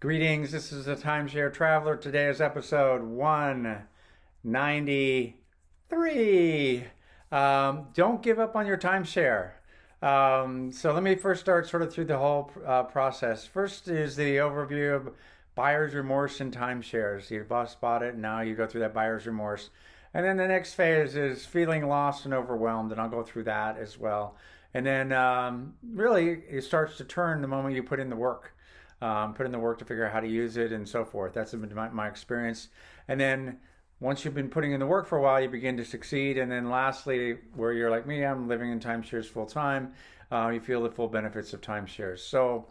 Greetings, this is the Timeshare Traveler. Today is episode 193. Don't give up on your timeshare. So let me first start sort of through the whole process. First is the overview of buyer's remorse in timeshares. You bought it, now you go through that buyer's remorse. And then the next phase is feeling lost and overwhelmed, and I'll go through that as well. And then really it starts to turn the moment you put in the work. Put in the work to figure out how to use it and so forth. That's been my experience. And then once you've been putting in the work for a while, you begin to succeed. And then lastly, where you're like me, I'm living in timeshares full time, you feel the full benefits of timeshares. So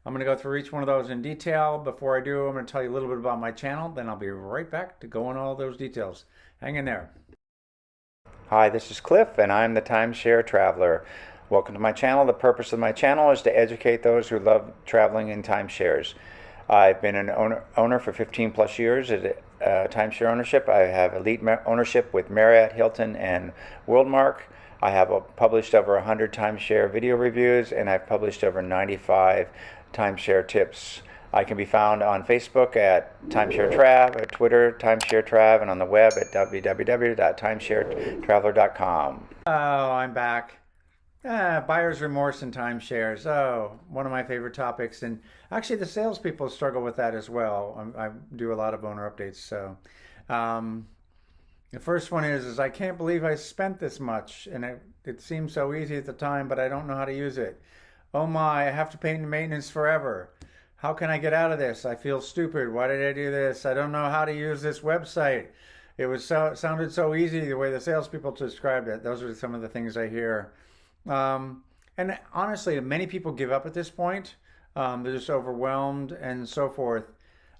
I'm going to go through each one of those in detail. Before I do, I'm going to tell you a little bit about my channel. Then I'll be right back to go on all those details. Hang in there. Hi, this is Cliff, and I'm the Timeshare Traveler. Welcome to my channel. The purpose of my channel is to educate those who love traveling in timeshares. I've been an owner for 15 plus years at timeshare ownership. I have elite ownership with Marriott, Hilton, and Worldmark. I have published over 100 timeshare video reviews, and I've published over 95 timeshare tips. I can be found on Facebook at Timeshare Trav, at Twitter, Timeshare Trav, and on the web at www.timesharetraveler.com. Oh, I'm back. Buyer's remorse and timeshares. Oh, one of my favorite topics. And actually, the salespeople struggle with that as well. I do a lot of owner updates. So the first one is I can't believe I spent this much. And it seemed so easy at the time, but I don't know how to use it. Oh my, I have to pay maintenance forever. How can I get out of this? I feel stupid. Why did I do this? I don't know how to use this website. It sounded so easy the way the salespeople described it. Those are some of the things I hear. And honestly, many people give up at this point. They're just overwhelmed and so forth.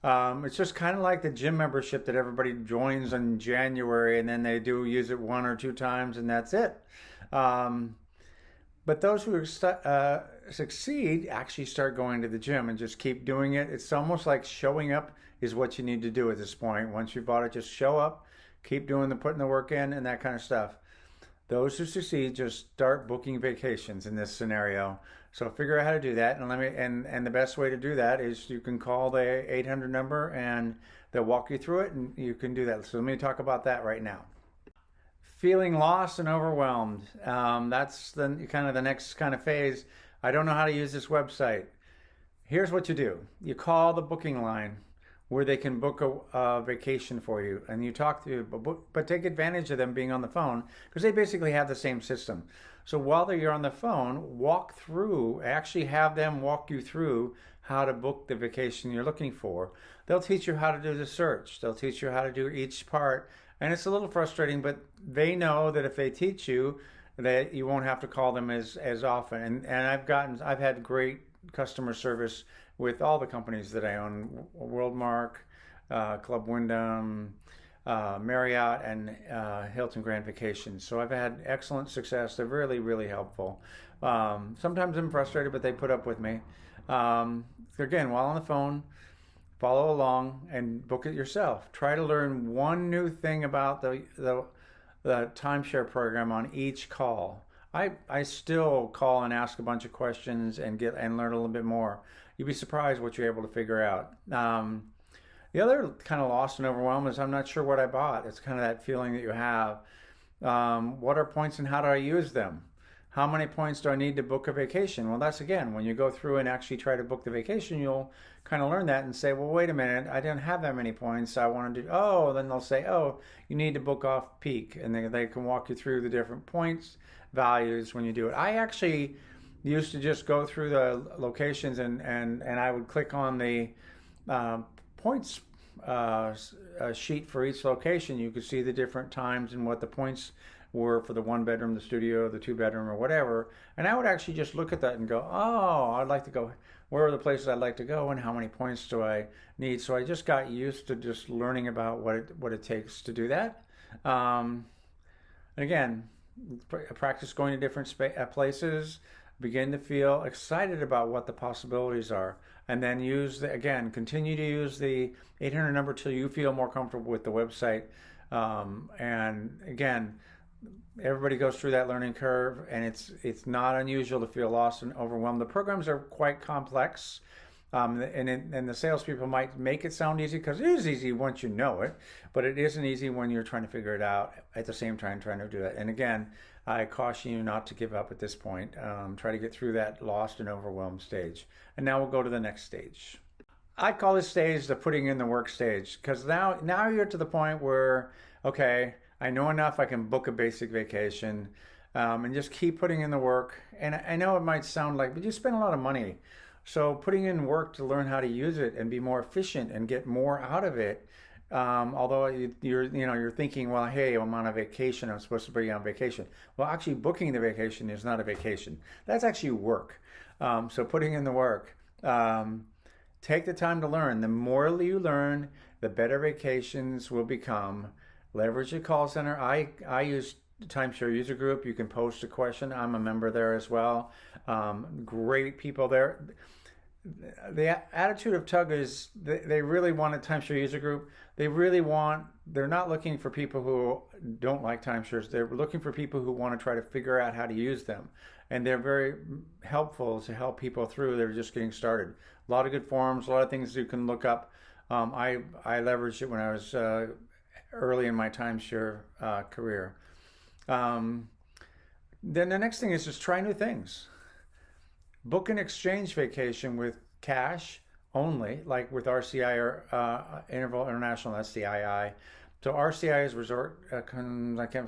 It's just kind of like the gym membership that everybody joins in January, and then they do use it one or two times, and that's it. But those who succeed actually start going to the gym and just keep doing it. It's almost like showing up is what you need to do at this point. Once you've bought it, just show up, keep putting the work in, and that kind of stuff. Those who succeed just start booking vacations in this scenario. So figure out how to do that, and the best way to do that is you can call the 800 number and they'll walk you through it, and you can do that. So let me talk about that right now. Feeling lost and overwhelmed. That's the next kind of phase. I don't know how to use this website. Here's what you do. You call the booking line where they can book a vacation for you, and you talk to but take advantage of them being on the phone, because they basically have the same system. So while you're on the phone, actually have them walk you through how to book the vacation you're looking for. They'll teach you how to do the search. They'll teach you how to do each part, and it's a little frustrating, but they know that if they teach you, that you won't have to call them as often. And I've had great customer service with all the companies that I own: Worldmark, Club Wyndham, Marriott, and Hilton Grand Vacations. So I've had excellent success. They're really, really helpful. Sometimes I'm frustrated, but they put up with me. Again, while on the phone, follow along and book it yourself. Try to learn one new thing about the timeshare program on each call. I still call and ask a bunch of questions and learn a little bit more. You'd be surprised what you're able to figure out. The other kind of lost and overwhelmed is I'm not sure what I bought. It's kind of that feeling that you have. What are points and how do I use them? How many points do I need to book a vacation? Well, that's again, when you go through and actually try to book the vacation, you'll kind of learn that and say, well, wait a minute, I didn't have that many points. I want to do, then they'll say, oh, you need to book off peak. And they can walk you through the different points values when you do it. I actually used to just go through the locations and I would click on the points sheet for each location. You could see the different times and what the points were for the one bedroom, the studio, the two bedroom, or whatever. And I would actually just look at that and go, oh, I'd like to go. Where are the places I'd like to go, and how many points do I need? So I just got used to just learning about what it takes to do that. And again, practice going to different places. Begin to feel excited about what the possibilities are, and then continue to use the 800 number till you feel more comfortable with the website. And again, everybody goes through that learning curve, and it's not unusual to feel lost and overwhelmed. The programs are quite complex. And the salespeople might make it sound easy because it is easy once you know it, but it isn't easy when you're trying to figure it out at the same time trying to do it. And again, I caution you not to give up at this point. Try to get through that lost and overwhelmed stage. And now we'll go to the next stage. I call this stage the putting in the work stage because now you're to the point where, okay, I know enough, I can book a basic vacation, and just keep putting in the work. And I know it might sound like, but you spend a lot of money. So putting in work to learn how to use it and be more efficient and get more out of it. Although you're thinking, well, hey, I'm on a vacation. I'm supposed to be on vacation. Well, actually, booking the vacation is not a vacation. That's actually work. So putting in the work. Take the time to learn. The more you learn, the better vacations will become. Leverage your call center. I use Timeshare user group. You can post a question. I'm a member there as well. Great people there. The attitude of Tug is they really want a timeshare user group. They're not looking for people who don't like timeshares. They're looking for people who want to try to figure out how to use them. And they're very helpful to help people through. They're just getting started. A lot of good forums, a lot of things you can look up. I leveraged it when I was early in my timeshare career. Then the next thing is just try new things. Book an exchange vacation with cash only, like with RCI or Interval International, that's the II. So RCI is Resort,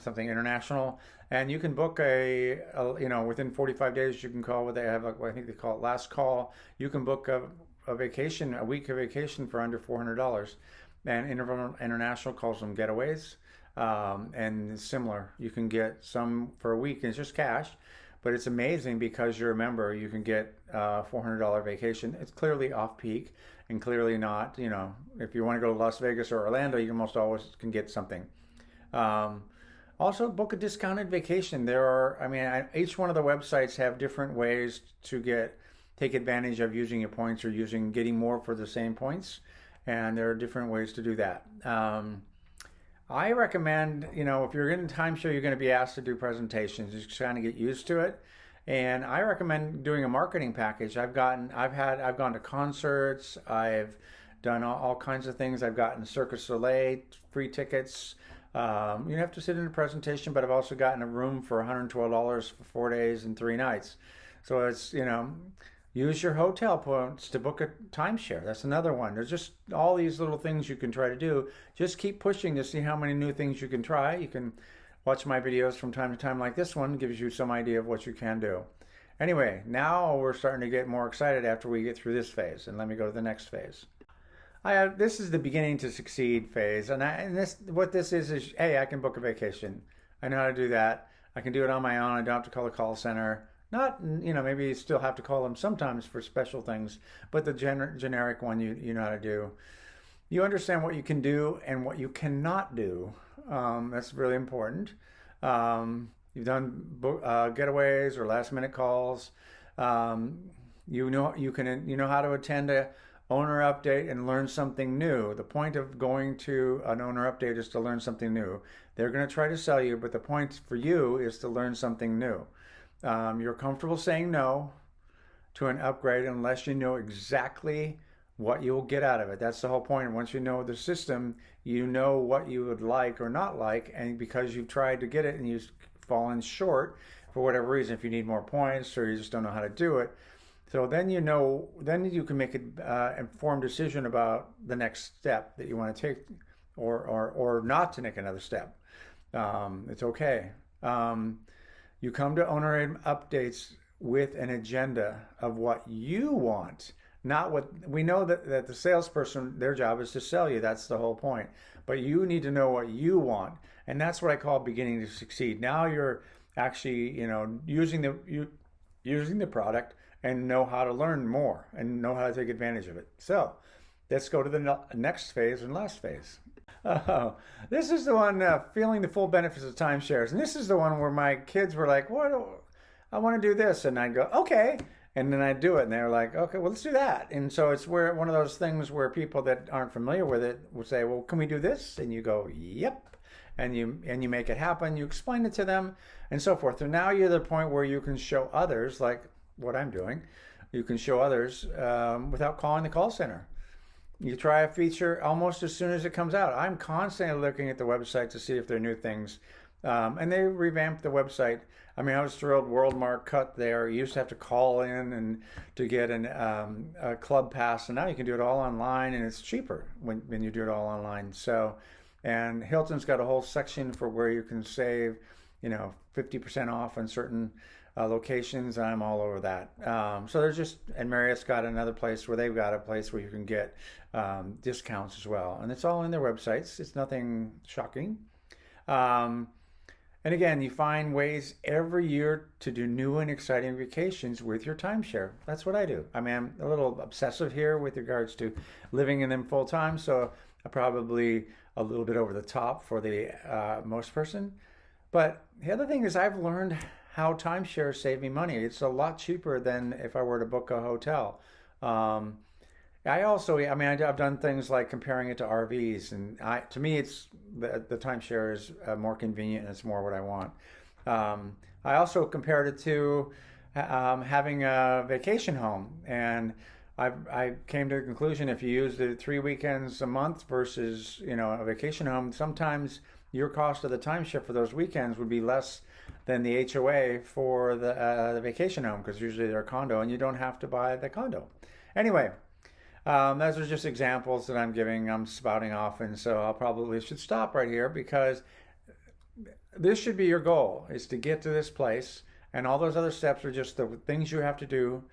something international, and you can book within 45 days you can call what they have, I think they call it last call. You can book a vacation, a week of vacation for under $400. And Interval International calls them getaways, and similar. You can get some for a week, and it's just cash. But it's amazing because you're a member, you can get a $400 vacation. It's clearly off-peak and clearly not, if you want to go to Las Vegas or Orlando, you almost always can get something. Also, book a discounted vacation. Each one of the websites have different ways to take advantage of using your points or getting more for the same points. And there are different ways to do that. I recommend, if you're in timeshare, you're going to be asked to do presentations. You just kind of get used to it. And I recommend doing a marketing package. I've gone to concerts. I've done all kinds of things. I've gotten Cirque du Soleil free tickets. You have to sit in a presentation, but I've also gotten a room for $112 for 4 days and 3 nights. So it's, use your hotel points to book a timeshare. That's another one. There's just all these little things you can try to do. Just keep pushing to see how many new things you can try. You can watch my videos from time to time like this one. Gives you some idea of what you can do. Anyway, now we're starting to get more excited after we get through this phase. And let me go to the next phase. This is the beginning to succeed phase. What this is, hey, I can book a vacation. I know how to do that. I can do it on my own. I don't have to call a call center. Not, maybe you still have to call them sometimes for special things, but the generic one you know how to do. You understand what you can do and what you cannot do. That's really important. You've done getaways or last minute calls. You know how to attend a owner update and learn something new. The point of going to an owner update is to learn something new. They're going to try to sell you, but the point for you is to learn something new. You're comfortable saying no to an upgrade unless you know exactly what you'll get out of it. That's the whole point. Once you know the system, you know what you would like or not like, and because you've tried to get it and you've fallen short for whatever reason, if you need more points or you just don't know how to do it. So then then you can make an informed decision about the next step that you want to take or not to take another step. It's okay. You come to owner updates with an agenda of what you want, not what we know that the salesperson, their job is to sell you. That's the whole point. But you need to know what you want. And that's what I call beginning to succeed. Now you're actually, using the product and know how to learn more and know how to take advantage of it. So let's go to the next phase and last phase. This is the one, feeling the full benefits of timeshares. And this is the one where my kids were like, I want to do this. And I'd go, okay. And then I'd do it. And they were like, okay, well, let's do that. And so it's one of those things where people that aren't familiar with it will say, well, can we do this? And you go, yep. And you make it happen. You explain it to them and so forth. And now you're at the point where you can show others, like what I'm doing, you can show others without calling the call center. You try a feature almost as soon as it comes out. I'm constantly looking at the website to see if there are new things. And they revamped the website. I mean, I was thrilled. WorldMark cut there. You used to have to call in and to get a club pass, and now you can do it all online, and it's cheaper when you do it all online. So, and Hilton's got a whole section for where you can save, 50% off on certain locations. I'm all over that. So there's and Marriott's got another place where they've got a place where you can get discounts as well, and it's all in their websites. It's nothing shocking. And again, you find ways every year to do new and exciting vacations with your timeshare. That's what I do. I mean, I'm a little obsessive here with regards to living in them full time, so I'm probably a little bit over the top for the most person. But the other thing is I've learned how timeshares save me money. It's a lot cheaper than if I were to book a hotel. I've done things like comparing it to RVs, and to me, it's the timeshare is more convenient and it's more what I want. I also compared it to having a vacation home, and I came to the conclusion if you use the 3 weekends a month versus a vacation home, sometimes your cost of the timeshare for those weekends would be less than the HOA for the vacation home, because usually they're a condo and you don't have to buy the condo. Anyway. Those are just examples that I'm giving. I'm spouting off, and so I'll probably should stop right here, because this should be your goal, is to get to this place, and all those other steps are just the things you have to do,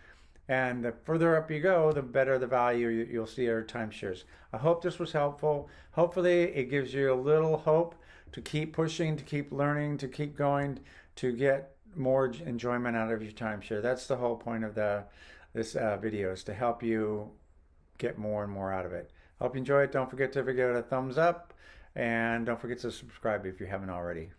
and the further up you go, the better the value you'll see our timeshares. I hope this was helpful. Hopefully it gives you a little hope to keep pushing, to keep learning, to keep going, to get more enjoyment out of your timeshare. That's the whole point of this video, is to help you get more and more out of it. Hope you enjoy it. Don't forget to give it a thumbs up, and don't forget to subscribe if you haven't already.